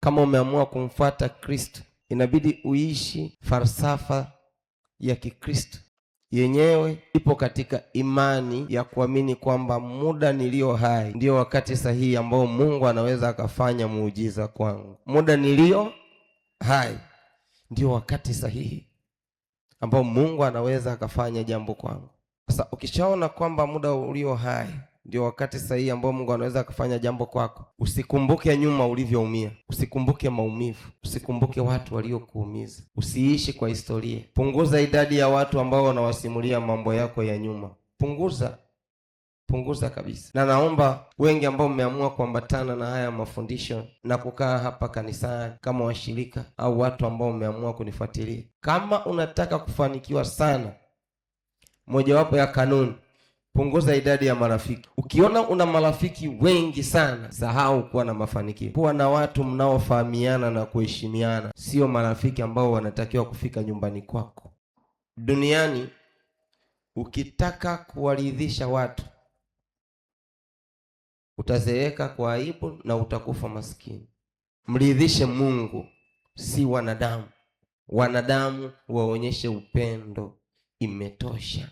Kama umeamua kumfuata Kristo, inabidi uishi falsafa ya Kikristo. Yenyewe ipo katika imani ya kuamini kwamba muda nilio hai ndio wakati sahihi ambao Mungu anaweza akafanya muujiza kwangu. Muda nilio hai ndio wakati sahihi ambao Mungu anaweza akafanya jambo kwangu. Sasa ukishaona kwamba muda ulio hai ndio wakati sahihi ambao Mungu anaweza akafanya jambo kwako, usikumbuke nyuma ulivyoumia, usikumbuke maumivu, usikumbuke watu waliokuumiza, usiishi kwa historia. Punguza idadi ya watu ambao wanawasimulia mambo yako ya nyuma. Punguza kabisa. Na naomba wengi ambao mmeamua kuambatana na haya mafundisho na kukaa hapa kanisani kama washirika au watu ambao mmeamua kunifuatilia, kama unataka kufanikiwa sana, mojawapo ya kanuni, punguza idadi ya marafiki. Ukiona una marafiki wengi sana, sahau kuwa na mafanikio. Kuwa na watu mnaofahamiana na kuheshimiana, sio marafiki ambao wanatakiwa kufika nyumbani kwako. Duniani ukitaka kuwaridhisha watu, utazeeka kwa aibu na utakufa maskini. Mridhishe Mungu, si wanadamu. Wanadamu waonyeshe upendo, imetosha.